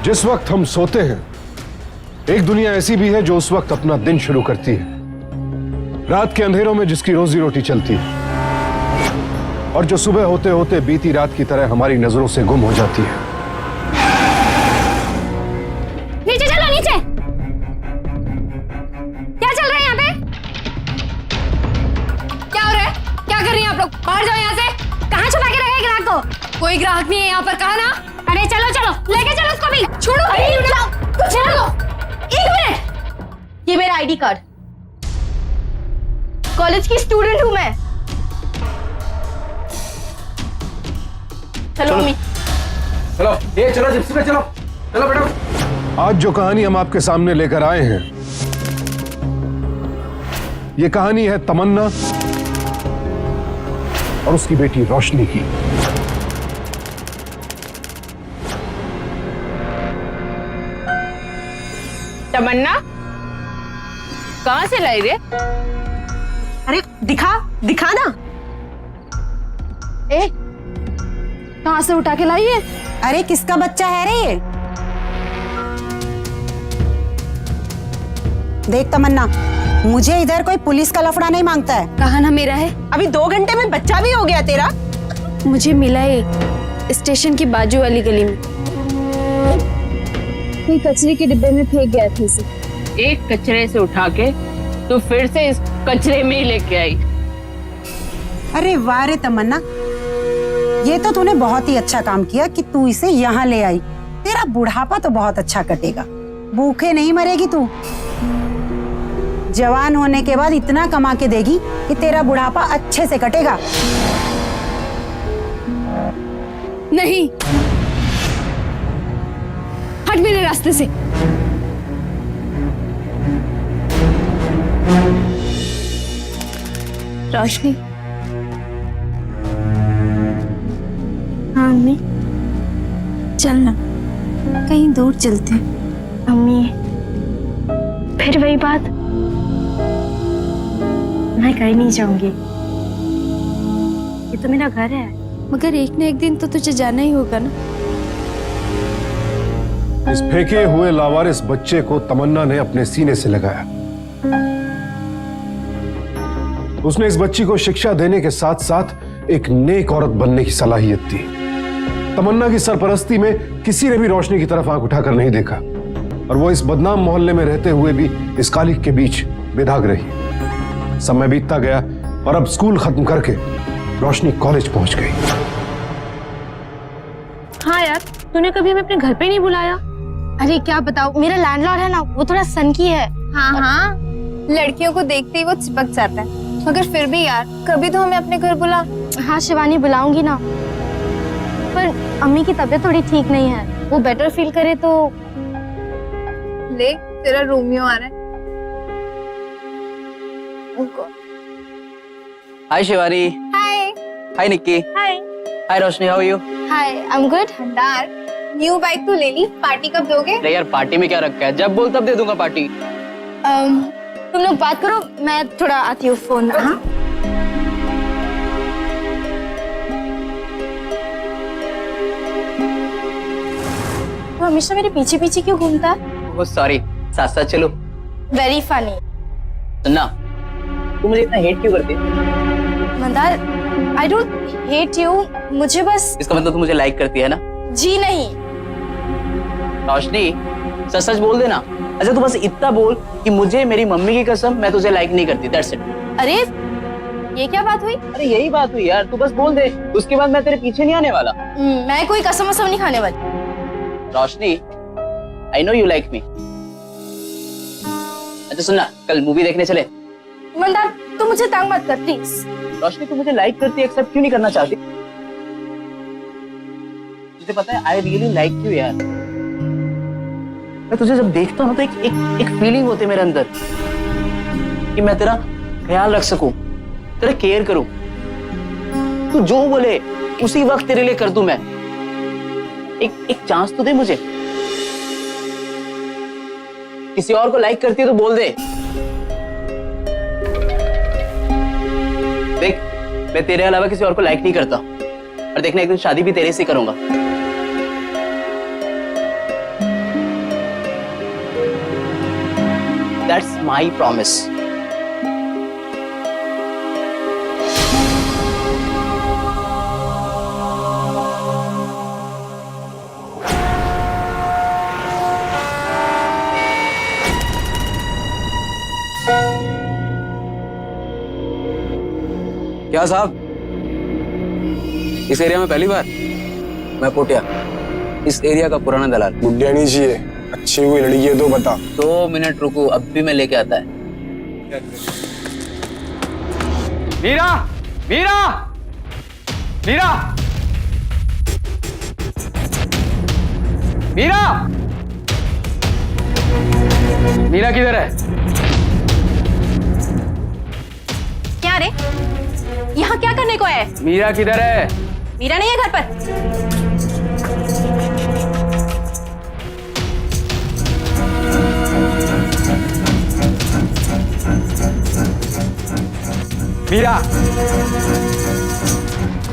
जिस वक्त हम सोते हैं, एक दुनिया ऐसी भी है जो उस वक्त अपना दिन शुरू करती है। रात के अंधेरों में जिसकी रोजी रोटी चलती है और जो सुबह होते होते बीती रात की तरह हमारी नजरों से गुम हो जाती है। नीचे चलो, नीचे। क्या चल रहा है यहाँ पे? क्या हो रहा है? क्या कर रही हैं आप लोग? बाहर जाओ यहाँ से। कहाँ छुपा के रखा है ग्राहक को? कोई ग्राहक नहीं है यहाँ पर, कहा ना? अरे चलो चलो, लेके चलो उसको भी। छोड़ो, कुछ लो। एक मिनट, ये मेरा आईडी कार्ड, कॉलेज की स्टूडेंट हूँ मैं। चलो मम्मी। चलो ये चलो जिप्सी पे चलो, चलो बेटा। आज जो कहानी हम आपके सामने लेकर आए हैं, ये कहानी है तमन्ना और उसकी बेटी रोशनी की। तमन्ना कहां से लाई रे? अरे दिखा ना। ए, कहाँ से उठा के लाई है? अरे किसका बच्चा है रे ये? देख तमन्ना, मुझे इधर कोई पुलिस का लफड़ा नहीं मांगता है। कहा ना मेरा है। अभी 2 घंटे में बच्चा भी हो गया तेरा। मुझे मिला है स्टेशन की बाजू वाली गली में, कोई कचरे के डिब्बे में फेंक गया था इसे। एक कचरे से उठा के तो फिर से इस कचरे में ही लेके आई। अरे वाह रे तमन्ना, ये तो तूने बहुत ही अच्छा काम किया कि तू इसे यहाँ ले आई। तेरा बुढ़ापा तो बहुत अच्छा कटेगा, भूखे नहीं मरेगी तू। जवान होने के बाद इतना कमा के देगी कि तेरा बुढ़ापा अच्छे से कटेगा। नहीं, हट मेरे रास्ते से। रोशनी। हाँ अम्मी, चल ना कहीं दूर चलते हैं। अम्मी फिर वही बात, मैं कहीं नहीं जाऊंगी, ये तो मेरा घर है। मगर एक न एक दिन तो तुझे जाना ही होगा ना। इस फेंके हुए लावारिस बच्चे को तमन्ना ने अपने सीने से लगाया। उसने इस बच्ची को शिक्षा देने के साथ साथ एक नेक औरत बनने की सलाहियत दी। तमन्ना की सरपरस्ती में किसी ने भी रोशनी की तरफ आंख उठाकर नहीं देखा और वो इस बदनाम मोहल्ले में रहते हुए भी इस कालिख के बीच बेदाग रही। समय बीतता गया और अब स्कूल खत्म करके रोशनी कॉलेज पहुंच गई। हाँ यार, तूने कभी हमें अपने घर पे नहीं बुलाया। अरे क्या बताओ, मेरा लैंडलॉर्ड है ना, वो थोड़ा सनकी है। हाँ, लड़कियों को देखते ही वो चिपक जाता है। मगर फिर भी यार, कभी तो हमें अपने घर बुला। हाँ शिवानी, बुलाऊंगी ना, पर अम्मी की तबीयत थोड़ी ठीक नहीं है, वो बेटर फील करे तो। ले, तेरा रोमियो आ रहा है। Hi Shivani. Hi. Hi Nikki. Hi. Hi Roshni, how are you? Hi, I am good. भंडार, न्यू बाइक तो ले ली, पार्टी कब दोगे? अरे यार, पार्टी में क्या रखा है? जब बोल तब दे दूंगा पार्टी। तुम लोग बात करो, मैं थोड़ा आती हूँ फोन। हाँ तो हमेशा मेरे पीछे पीछे क्यों घूमता है? ओह सॉरी, साथ साथ चलो। Very funny. सुनना, तू मुझे इतना हेट क्यों करती है? Mandar, I don't hate you, मुझे बस। इसका मतलब तू मुझे लाइक करती है ना? जी नहीं। रोशनी, सच सच बोल देना। अच्छा तू बस इतना बोल कि मुझे मेरी मम्मी की कसम मैं तुझे लाइक नहीं करती, दैट्स इट। अरे ये क्या बात हुई? अरे यही बात हुई यार, तू बस बोल दे, उसके बाद मैं तेरे पीछे नहीं आने वाला। मैं कोई कसम वसम नहीं खाने वाली। Roshni, I know you like me. अच्छा सुनना, कल मूवी देखने चले। मंदार, तू मुझे तंग मत कर प्लीज। रोशनी, तू मुझे लाइक करती है, एक्सेप्ट क्यों नहीं करना चाहती? तुझे पता है आई रियली लाइक यू यार। मैं तुझे जब देखता हूँ तो एक फीलिंग होती है मेरे अंदर कि मैं तेरा ख्याल रख सकूं, तेरा केयर करूं। तू जो बोले उसी वक्त तेरे लिए कर दूं मैं। एक चांस तो दे मुझे। किसी और को लाइक करती है तो बोल दे। देख, मैं तेरे अलावा किसी और को लाइक नहीं करता, और देखना एक दिन शादी भी तेरे से करूंगा। That's my promise. क्या साहब, इस एरिया में पहली बार? मैं पोटिया, इस एरिया का पुराना दलाल। गुड्डिया नहीं चाहिए, अच्छी हुई लड़की है तो बता। 2 मिनट रुको, अब भी मैं लेके आता है। मीरा, मीरा, मीरा, मीरा, मीरा किधर है? क्या रे, यहाँ क्या करने को है? मीरा किधर है? मीरा नहीं है घर पर। मीरा,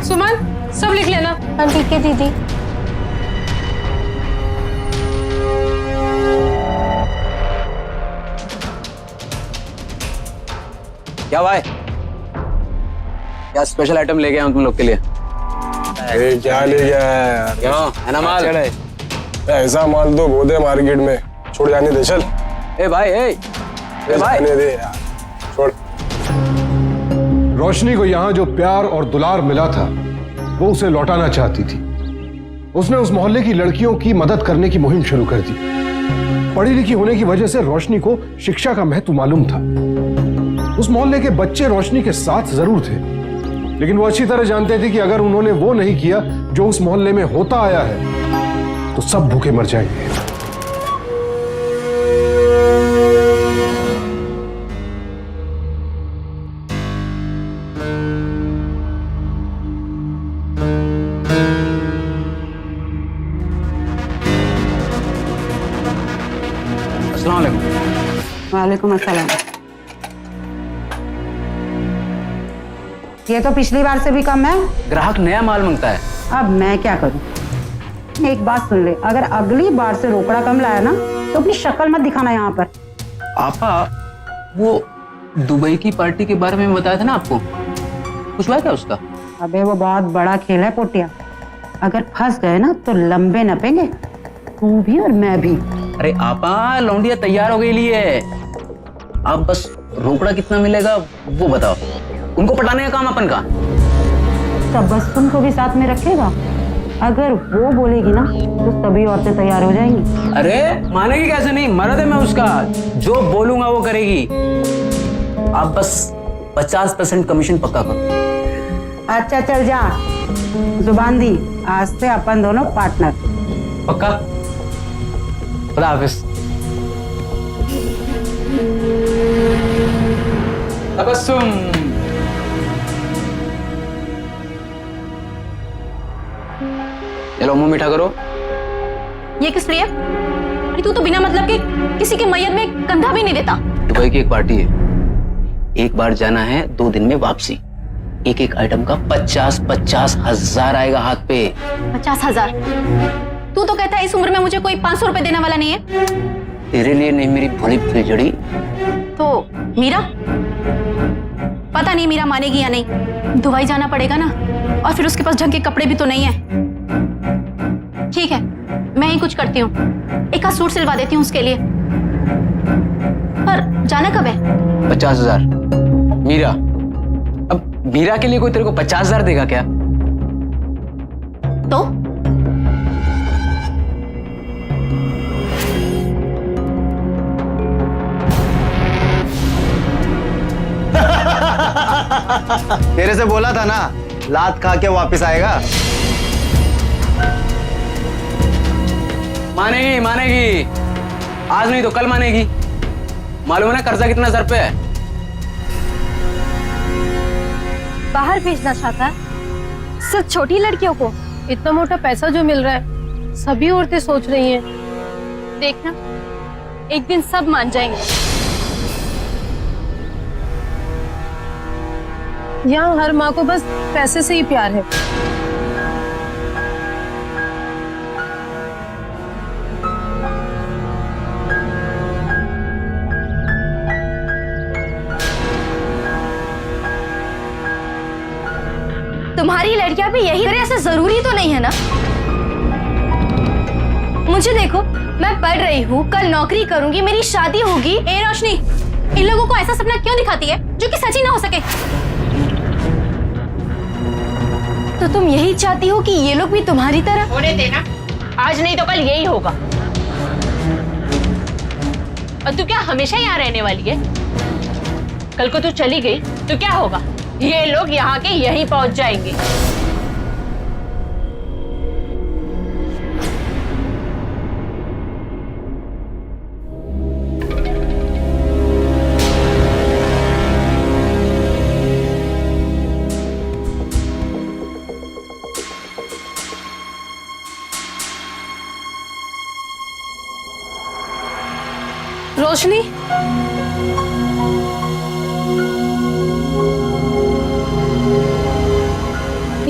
सुमन, सब लिख लेना। हाँ ठीक है दीदी। क्या भाई, क्या स्पेशल आइटम ले गया हूँ तुम लोग के लिए? अरे क्या ले गया है यार? क्यों, है ना माल? ऐसा माल तो बहुत है मार्केट में, छोड़ जाने दे। चल ए भाई, ए भाई, जाने दे यार, छोड़। रोशनी को यहां जो प्यार और दुलार मिला था वो उसे लौटाना चाहती थी। उसने उस मोहल्ले की लड़कियों की मदद करने की मुहिम शुरू कर दी। पढ़ी लिखी होने की वजह से रोशनी को शिक्षा का महत्व मालूम था। उस मोहल्ले के बच्चे रोशनी के साथ जरूर थे, लेकिन वो अच्छी तरह जानते थे कि अगर उन्होंने वो नहीं किया जो उस मोहल्ले में होता आया है तो सब भूखे मर जाएंगे। अस्सलाम वालेकुम। वालेकुम अस्सलाम। ये तो पिछली बार से भी कम है। ग्राहक नया माल मांगता है। अब मैं क्या करूं? एक बात सुन ले, अगर अगली बार से रोकड़ा कम लाया ना तो अपनी शक्ल मत दिखाना यहाँ पर। आपा, वो दुबई की पार्टी के बारे में बताया था ना आपको, कुछ हुआ क्या उसका? अबे वो बहुत बड़ा खेल है पोटिया, अगर फंस गए ना तो लंबे नपेंगे, तू भी और मैं भी। अरे आपा, लौंडिया तैयार हो गई लिए, आप बस रोकड़ा कितना मिलेगा वो बताओ, उनको पटाने का काम अपन का। तबस्सुम को भी साथ में रखेगा, अगर वो बोलेगी ना तो सभी औरतें तैयार हो जाएंगी। अरे मानेगी कैसे नहीं, मर्द है मैं उसका, जो बोलूंगा वो करेगी। आप बस 50% कमीशन पक्का करो। अच्छा चल जा, जुबान दी, आज से अपन दोनों पार्टनर। पक्का? खुदा हाफिज। तबस्सुम, चलो मुंह मीठा करो। ये किस लिए? अरे तू तो बिना मतलब के किसी के मैयत में कंधा भी नहीं देता। दुबई की एक पार्टी है, एक बार जाना है, 2 दिन में वापसी। एक एक आइटम का 50-50 हजार आएगा हाथ पे। 50,000? तू तो कहता है इस उम्र में मुझे कोई 500 रुपए देने वाला नहीं है। तेरे लिए नहीं मेरी भोली फुलझड़ी। तो मीरा, पता नहीं मीरा मानेगी या नहीं। दुबई जाना पड़ेगा ना, और फिर उसके पास ढंग के कपड़े भी तो नहीं है। ठीक है, मैं ही कुछ करती हूँ, एक आध सूट सिलवा देती हूँ उसके लिए। पर जाना कब है? 50,000। मीरा, अब मीरा के लिए कोई तेरे को 50,000 देगा क्या? तो तेरे से बोला था ना, लात खा के वापस आएगा। मानेगी मानेगी, आज नहीं तो कल मानेगी। मालूम है ना कर्जा कितना सर पे है? बाहर भेजना चाहता है सिर्फ छोटी लड़कियों को। इतना मोटा पैसा जो मिल रहा है, सभी औरतें सोच रही हैं। देखना, एक दिन सब मान जाएंगे। यहाँ हर माँ को बस पैसे से ही प्यार है। तुम्हारी लड़कियां भी यही करे ऐसा जरूरी तो नहीं है ना। मुझे देखो, मैं पढ़ रही हूँ, कल नौकरी करूंगी, मेरी शादी होगी। ए रोशनी, इन लोगों को ऐसा सपना क्यों दिखाती है जो कि सच ही ना हो सके? तो तुम यही चाहती हो कि ये लोग भी तुम्हारी तरह? होने देना, आज नहीं तो कल यही होगा। और तू क्या हमेशा यहाँ रहने वाली है? कल को तू चली गई तो क्या होगा? ये लोग यहाँ के यहीं पहुंच जाएंगे। रोशनी,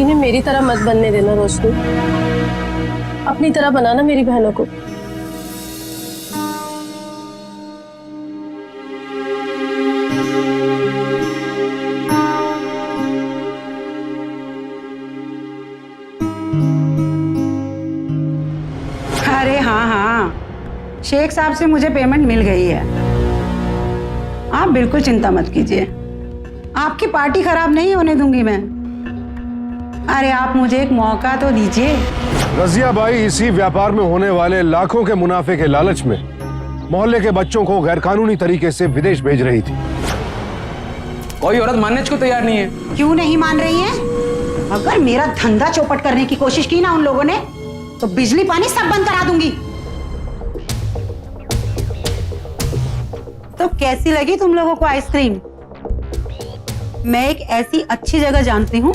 इन्हें मेरी तरह मत बनने देना रोशनी, अपनी तरह बनाना मेरी बहनों को। अरे हाँ हाँ, शेख साहब से मुझे पेमेंट मिल गई है। आप बिल्कुल चिंता मत कीजिए, आपकी पार्टी खराब नहीं होने दूंगी मैं। अरे आप मुझे एक मौका तो दीजिए। रजिया बाई इसी व्यापार में होने वाले लाखों के मुनाफे के लालच में मोहल्ले के बच्चों को गैरकानूनी तरीके से विदेश भेज रही थी। कोई औरत मानने को तैयार नहीं है। क्यों नहीं मान रही है? अगर मेरा धंधा चौपट करने की कोशिश की ना उन लोगों ने, तो बिजली पानी सब बंद करा दूंगी। तो कैसी लगी तुम लोगों को आइसक्रीम? मैं एक ऐसी अच्छी जगह जानती हूँ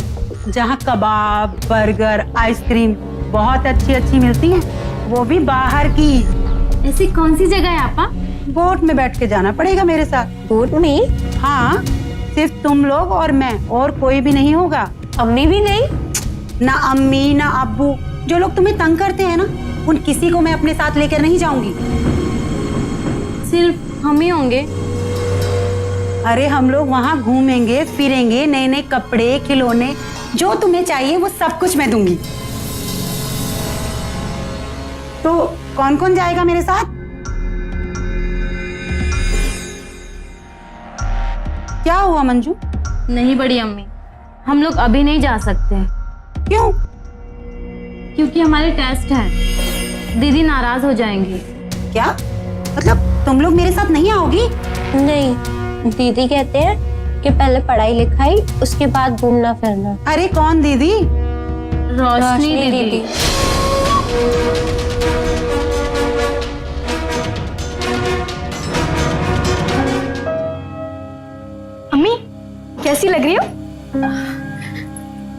जहाँ कबाब, बर्गर, आइसक्रीम बहुत अच्छी अच्छी मिलती हैं, वो भी बाहर की। ऐसी कौन सी जगह है आपा? बोट में बैठ के जाना पड़ेगा मेरे साथ। बोट में? हाँ, सिर्फ तुम लोग और मैं, और कोई भी नहीं होगा। अम्मी भी नहीं? ना अम्मी ना अब्बू, जो लोग तुम्हें तंग करते हैं ना, उन किसी को मैं अपने साथ लेकर नहीं जाऊंगी। सिर्फ हम ही होंगे? अरे हम लोग वहाँ घूमेंगे फिरेंगे, नए नए कपड़े, खिलौने, जो तुम्हें चाहिए वो सब कुछ मैं दूंगी। तो कौन कौन जाएगा मेरे साथ? क्या हुआ मंजू? नहीं बड़ी अम्मी, हम लोग अभी नहीं जा सकते। क्यों? क्योंकि हमारे टेस्ट हैं, दीदी नाराज हो जाएंगी। क्या मतलब तुम लोग मेरे साथ नहीं आओगी? नहीं, दीदी कहते हैं कि पहले पढ़ाई लिखाई, उसके बाद घूमना फिरना। अरे कौन दीदी? रोशनी दीदी। अम्मी कैसी लग रही हो?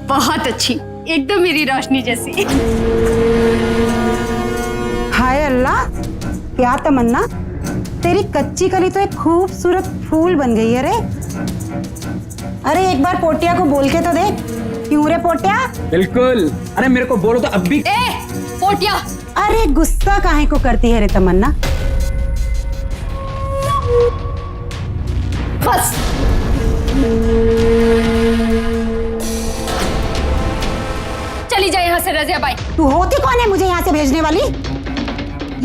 बहुत अच्छी, एकदम मेरी रोशनी जैसी। हाय अल्लाह, क्या तमन्ना, तेरी कच्ची कली तो एक खूबसूरत फूल बन गई है रे। अरे एक बार पोटिया को बोल के तो देख। क्यों रे पोटिया? बिल्कुल, अरे मेरे को बोलो तो अब भी। पोटिया! अरे गुस्सा काहे को करती है रे तमन्ना? बस चली जाए यहाँ से रजिया बाई। तू होती कौन है मुझे यहाँ से भेजने वाली?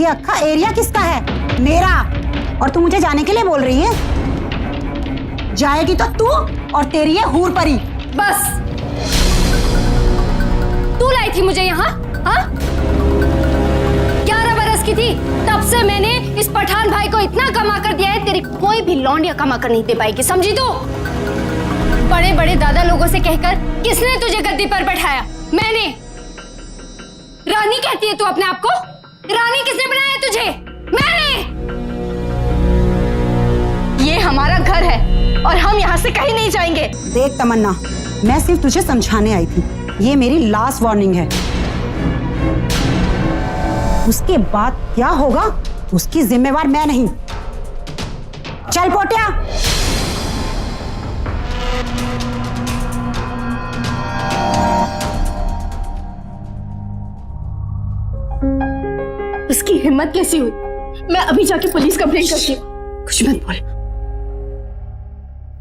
ये अक्खा एरिया किसका है? मेरा। और तू मुझे जाने के लिए बोल रही है? जाएगी तो तू और तेरी ये हूर परी। बस तू लाई थी मुझे यहाँ, हाँ? 11 बरस की थी तब से मैंने इस पठान भाई को इतना कमा कर दिया है, तेरी कोई भी लौंडिया कमा कर नहीं दे पाएगी, समझी तू? बड़े बड़े दादा लोगों से कहकर किसने तुझे गद्दी पर बैठाया? मैंने। रानी कहती है तू अपने आप को? रानी किसने बनाया तुझे? मैंने। ये हमारा घर है और हम यहाँ से कहीं नहीं जाएंगे। देख तमन्ना, मैं सिर्फ तुझे समझाने आई थी, ये मेरी लास्ट वार्निंग है। उसके बाद क्या होगा उसकी जिम्मेवार मैं नहीं। चल पोटिया। उसकी हिम्मत कैसी हुई? मैं अभी जाके पुलिस कंप्लेंट करती हूँ। कुछ मत बोल।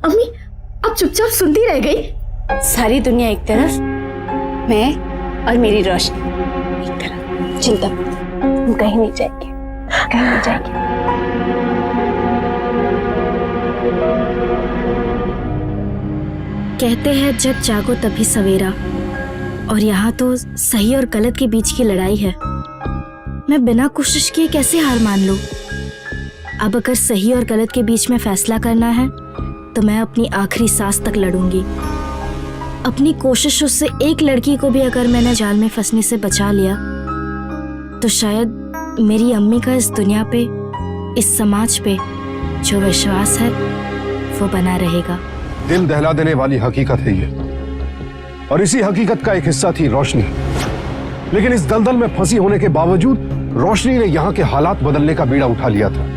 अम्मी अब चुपचाप सुनती रह गई। सारी दुनिया एक तरफ मैं और मेरी रोशनी एक तरह। चिंता मत, हम कहीं नहीं जाएंगे, कहीं नहीं जाएंगे। कहते हैं जब जागो तभी सवेरा, और यहाँ तो सही और गलत के बीच की लड़ाई है। मैं बिना कोशिश किए कैसे हार मान लूं? अब अगर सही और गलत के बीच में फैसला करना है तो मैं अपनी आखिरी सांस तक लड़ूंगी। अपनी कोशिशों से एक लड़की को भी अगर मैंने जाल में फंसने से बचा लिया तो शायद मेरी अम्मी का इस दुनिया पे, इस समाज पे जो विश्वास है वो बना रहेगा। दिल दहला देने वाली हकीकत है ये, और इसी हकीकत का एक हिस्सा थी रोशनी। लेकिन इस दलदल में फंसी होने के बावजूद रोशनी ने यहाँ के हालात बदलने का बीड़ा उठा लिया था।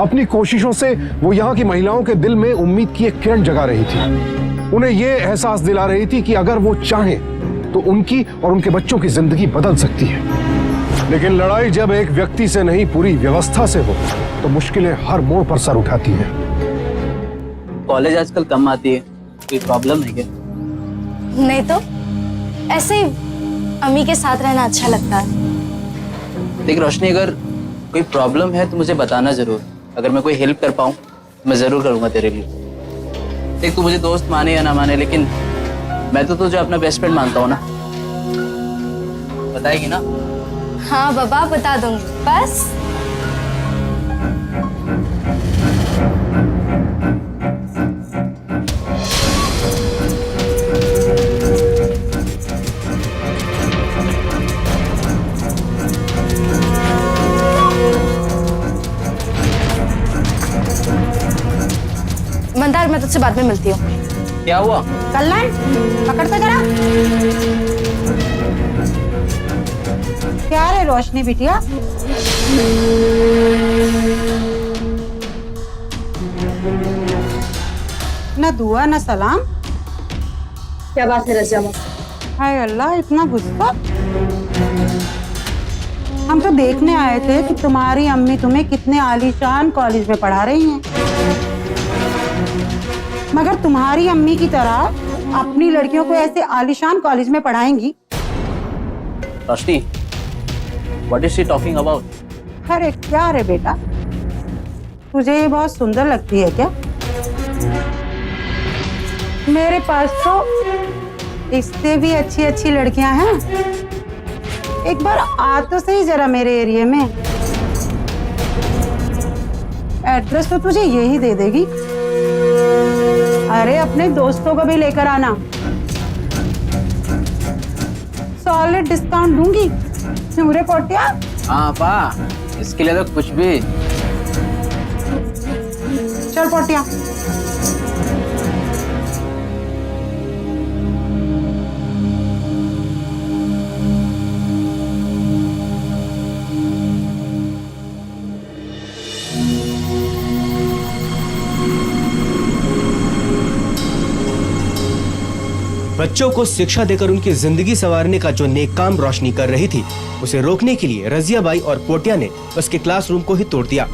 अपनी कोशिशों से वो यहाँ की महिलाओं के दिल में उम्मीद की एक किरण जगा रही थी। उन्हें ये एहसास दिला रही थी कि अगर वो चाहें तो उनकी और उनके बच्चों की जिंदगी बदल सकती है। लेकिन लड़ाई जब एक व्यक्ति से नहीं पूरी व्यवस्था से हो तो मुश्किलें हर मोड़ पर सर उठाती हैं। कॉलेज आजकल कम आती है, कोई प्रॉब्लम है क्या? नहीं तो ऐसे ही अम्मी के साथ रहना अच्छा लगता है। देख रोशनी, अगर कोई प्रॉब्लम है तो मुझे बताना जरूर। अगर मैं कोई हेल्प कर पाऊँ मैं जरूर करूँगा तेरे लिए। देख, तू मुझे दोस्त माने या ना माने, लेकिन मैं तो तुझे अपना बेस्ट फ्रेंड मानता हूँ ना। बताएगी ना? हाँ बाबा, बता दूंगी। बस मंदार, मैं तुझसे बाद में मिलती हूँ। क्या हुआ? कल्याण, पकड़ते जरा। क्या रे रोशनी बिटिया? न दुआ न सलाम। क्या बात है रजिया? हाय अल्लाह, इतना गुस्सा। हम तो देखने आए थे कि तुम्हारी अम्मी तुम्हें कितने आलीशान कॉलेज में पढ़ा रही हैं, मगर तुम्हारी अम्मी की तरह अपनी लड़कियों को ऐसे आलीशान कॉलेज में पढ़ाएंगी? Roshni, what is she talking about? अरे क्या रे बेटा, तुझे ये बहुत सुंदर लगती है क्या? मेरे पास तो इससे भी अच्छी अच्छी लड़कियां हैं। एक बार आ तो सही जरा मेरे एरिया में। एड्रेस तो तुझे यही दे देगी। अरे अपने दोस्तों को भी लेकर आना, सॉलिड डिस्काउंट दूंगी। क्यों रे पोटिया? हाँ पा, इसके लिए तो कुछ भी। चल पोटिया। बच्चों को शिक्षा देकर उनकी जिंदगी संवारने का जो नेक काम रोशनी कर रही थी, उसे रोकने के लिए रजिया बाई और पोटिया ने उसके क्लासरूम को ही तोड़ दिया।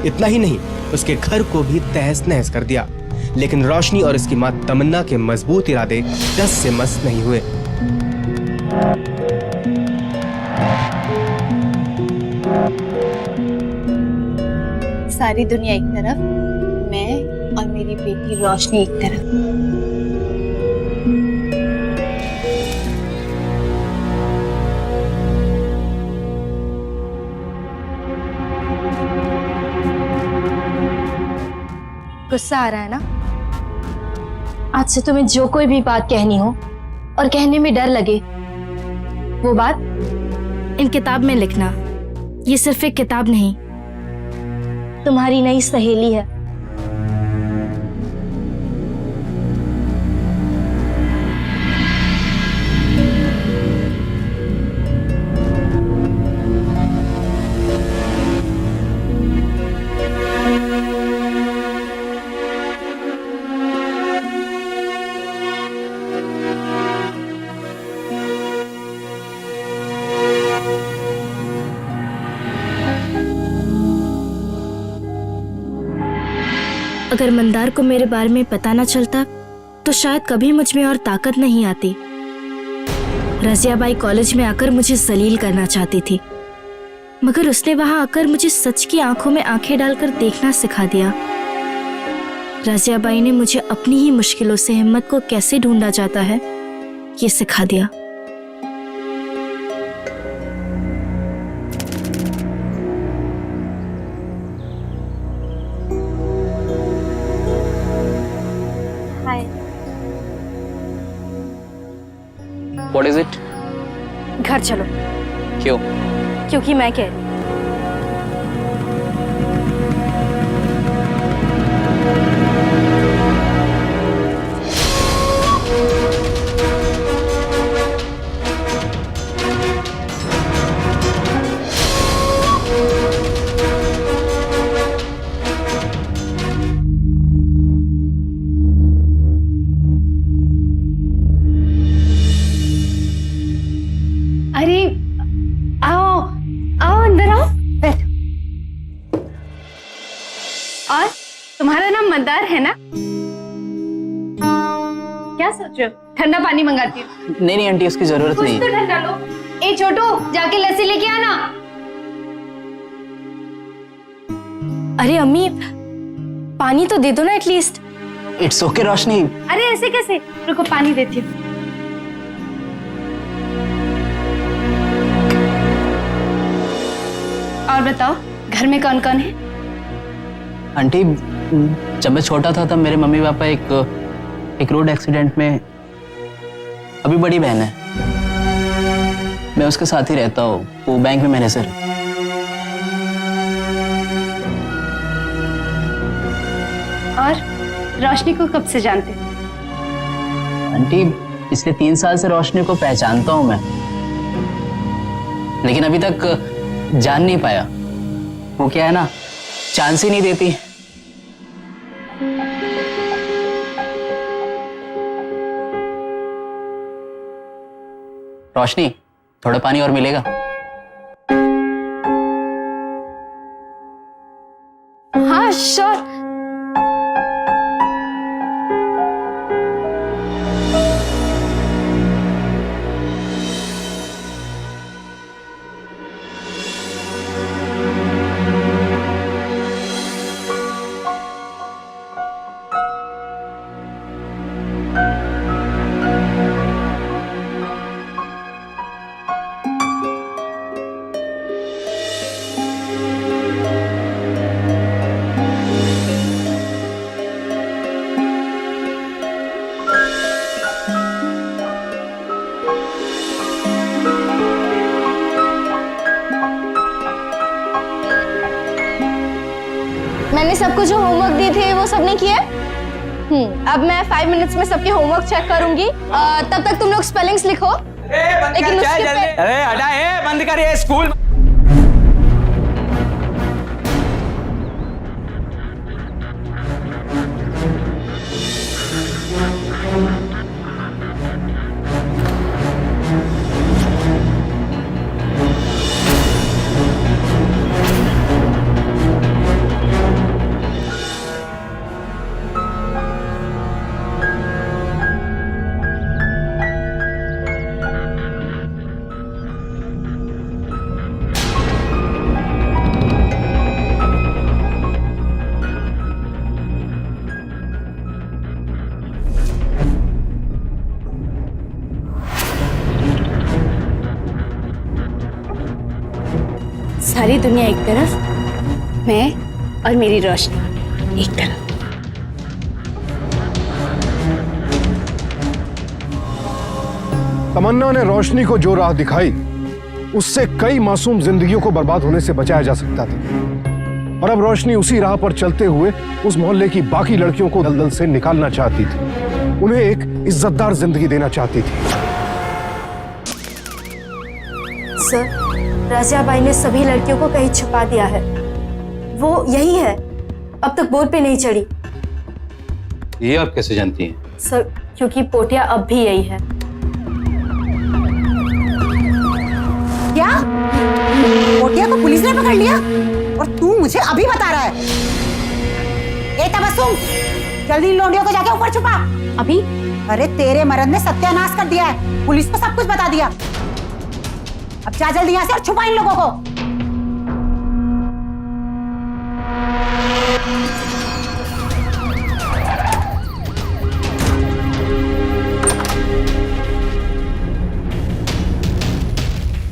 इतना ही नहीं, उसके घर को भी तहस नहस कर दिया। लेकिन रोशनी और उसकी मां तमन्ना के मजबूत इरादे टस से मस नहीं हुए। सारी दुनिया एक तरफ, मैं और मेरी बेटी रोशनी एक तरफ। गुस्सा आ रहा है ना? आज से तुम्हें जो कोई भी बात कहनी हो और कहने में डर लगे, वो बात इन किताब में लिखना। ये सिर्फ एक किताब नहीं, तुम्हारी नई सहेली है। अगर मंदार को मेरे बारे में पता न चलता तो शायद कभी मुझ में और ताकत नहीं आती। रजिया बाई कॉलेज में आकर मुझे जलील करना चाहती थी, मगर उसने वहां आकर मुझे सच की आंखों में आंखें डालकर देखना सिखा दिया। रजिया बाई ने मुझे अपनी ही मुश्किलों से हिम्मत को कैसे ढूंढा जाता है ये सिखा दिया। What is it? घर चलो। क्यों? क्योंकि मैं कह रही हूँ। अरे आओ आओ, अंदर आओ, बैठ। और तुम्हारा नाम मंदार है ना? क्या सोच रहे हो? ठंडा पानी मंगाती हूँ। नहीं नहीं आंटी, उसकी जरूरत कुछ नहीं। तो ठंडा लो। ए छोटू, जाके लस्सी लेके आना। अरे अम्मी, पानी तो दे दो ना एटलीस्ट। इट्स ओके रोशनी। अरे ऐसे कैसे? रुको, पानी देती हूँ। और बताओ, घर में कौन कौन है? आंटी, जब मैं छोटा था तब मेरे मम्मी पापा एक रोड एक्सीडेंट में, अभी बड़ी बहन है, मैं उसके साथ ही रहता हूँ, वो बैंक में मैनेजर है। और रोशनी को कब से जानते हो? आंटी, पिछले 3 साल से रोशनी को पहचानता हूँ मैं, लेकिन अभी तक जान नहीं पाया। वो क्या है ना, चांस ही नहीं देती। रोशनी, थोड़ा पानी और मिलेगा? हाँ श्योर। मैंने सबको जो होमवर्क दिए थे वो सबने किए। अब मैं 5 मिनट्स में सबके होमवर्क चेक करूंगी। तब तक तुम लोग स्पेलिंग्स लिखो। लेकिन अरे हटा, बंद कर ये स्कूल। सारी दुनिया एक तरफ, मैं और मेरी रोशनी एक तरफ। तमन्ना ने रोशनी को जो राह दिखाई, उससे कई मासूम जिंदगियों को बर्बाद होने से बचाया जा सकता था। और अब रोशनी उसी राह पर चलते हुए उस मोहल्ले की बाकी लड़कियों को दलदल से निकालना चाहती थी, उन्हें एक इज्जतदार जिंदगी देना चाहती थी। सर, रजिया बाई ने सभी लड़कियों को कहीं छुपा दिया है। वो यही है, अब तक बोर्ड पे नहीं चढ़ी। ये आप कैसे जानती हैं? सर, क्योंकि पोटिया अब भी यही है। क्या? पोटिया को पुलिस ने पकड़ लिया और तू मुझे अभी बता रहा है? ए तबस्सुम, जल्दी इन लोंडियों को जाके ऊपर छुपा। अभी? अरे तेरे मर्द ने सत्यानाश कर दिया है, पुलिस को सब कुछ बता दिया। अब जा जल्दी यहाँ से और छुपा इन लोगों को।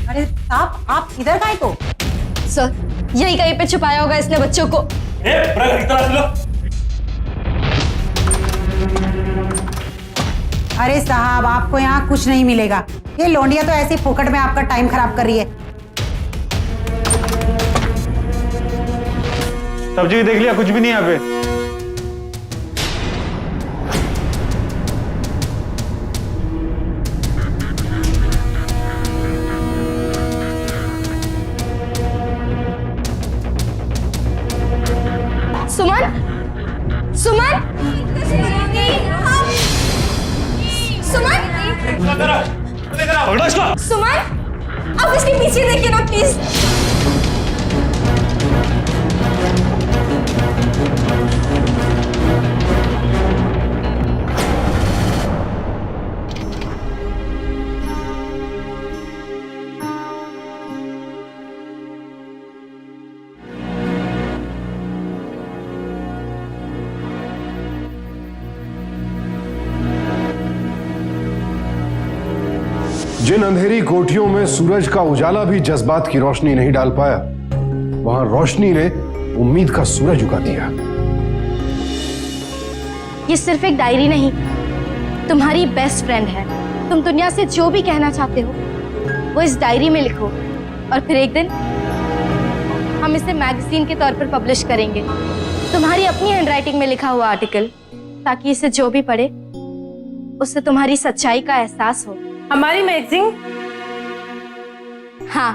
अरे साहब, आप इधर गए तो? सर, यही कहीं पे छुपाया होगा इसने बच्चों को। अरे साहब, आपको यहाँ कुछ नहीं मिलेगा। ये लोंडिया तो ऐसे फोकट में आपका टाइम खराब कर रही है। सब्जी देख लिया, कुछ भी नहीं यहाँ पे। सुमन, सुमन, सुमन, सुमन, आप इसके पीछे देखिए ना प्लीज। जिन अंधेरी कोठियों में सूरज का उजाला भी जज्बात की रोशनी नहीं डाल पाया, वहां रोशनी ने उम्मीद का सूरज उगा दिया। ये सिर्फ एक डायरी नहीं, तुम्हारी बेस्ट फ्रेंड है। तुम दुनिया से जो भी कहना चाहते हो वो इस डायरी में लिखो, और फिर एक दिन हम इसे मैगजीन के तौर पर पब्लिश करेंगे। तुम्हारी अपनी हैंडराइटिंग में लिखा हुआ आर्टिकल, ताकि इसे जो भी पढ़े उससे तुम्हारी सच्चाई का एहसास हो। हमारी मैगजीन? हाँ,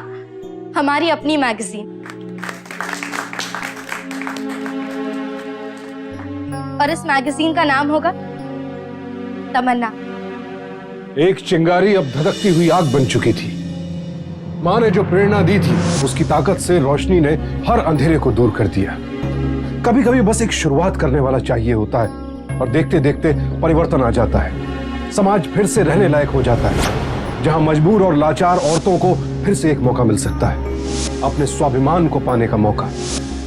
हमारी अपनी मैगजीन। और इस मैगजीन का नाम होगा तमन्ना। एक चिंगारी अब धधकती हुई आग बन चुकी थी। मां ने जो प्रेरणा दी थी, उसकी ताकत से रोशनी ने हर अंधेरे को दूर कर दिया। कभी कभी बस एक शुरुआत करने वाला चाहिए होता है, और देखते देखते परिवर्तन आ जाता है। समाज फिर से रहने लायक हो जाता है, जहां मजबूर और लाचार औरतों को फिर से एक मौका मिल सकता है, अपने स्वाभिमान को पाने का मौका,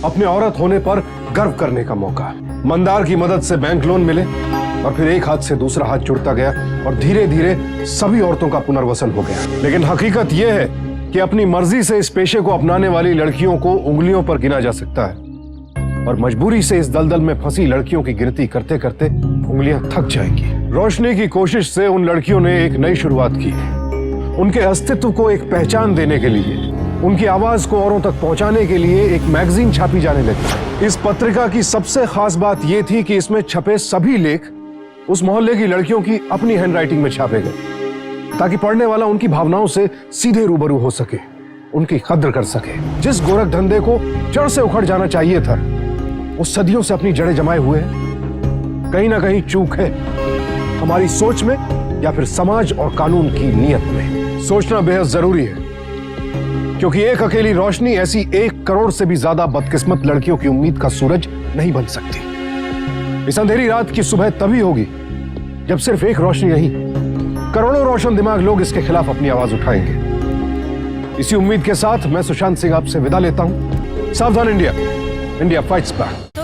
अपने औरत होने पर गर्व करने का मौका। मंदार की मदद से बैंक लोन मिले, और फिर एक हाथ से दूसरा हाथ जुड़ता गया, और धीरे धीरे सभी औरतों का पुनर्वसन हो गया। लेकिन हकीकत यह है कि अपनी मर्जी से इस पेशे को अपनाने वाली लड़कियों को उंगलियों पर गिना जा सकता है, और मजबूरी से इस दलदल में फंसी लड़कियों की गिनती करते करते उंगलियां थक जाएंगी। रोशनी की कोशिश से उन लड़कियों ने एक नई शुरुआत की। उनके अस्तित्व को एक पहचान देने के लिए, उनकी आवाज को औरों तक पहुंचाने के लिए एक मैगजीन छापी जाने लगी। इस पत्रिका की सबसे खास बात यह थी कि इसमें छपे सभी लेख उस मोहल्ले की लड़कियों की अपनी हैंडराइटिंग में छापे गए, ताकि पढ़ने वाला उनकी भावनाओं से सीधे रूबरू हो सके, उनकी कद्र कर सके। जिस गोरख धंधे को जड़ से उखड़ जाना चाहिए था, वो सदियों से अपनी जड़ें जमाए हुए है। कहीं ना कहीं चूक है हमारी सोच में, या फिर समाज और कानून की नीयत में। सोचना बेहद जरूरी है, क्योंकि एक अकेली रोशनी ऐसी 1 करोड़ से भी ज्यादा बदकिस्मत लड़कियों की उम्मीद का सूरज नहीं बन सकती। इस अंधेरी रात की सुबह तभी होगी जब सिर्फ एक रोशनी नहीं, करोड़ों रोशन दिमाग लोग इसके खिलाफ अपनी आवाज उठाएंगे। इसी उम्मीद के साथ मैं सुशांत सिंह आपसे विदा लेता हूं। सावधान इंडिया, इंडिया फाइट्स बैक।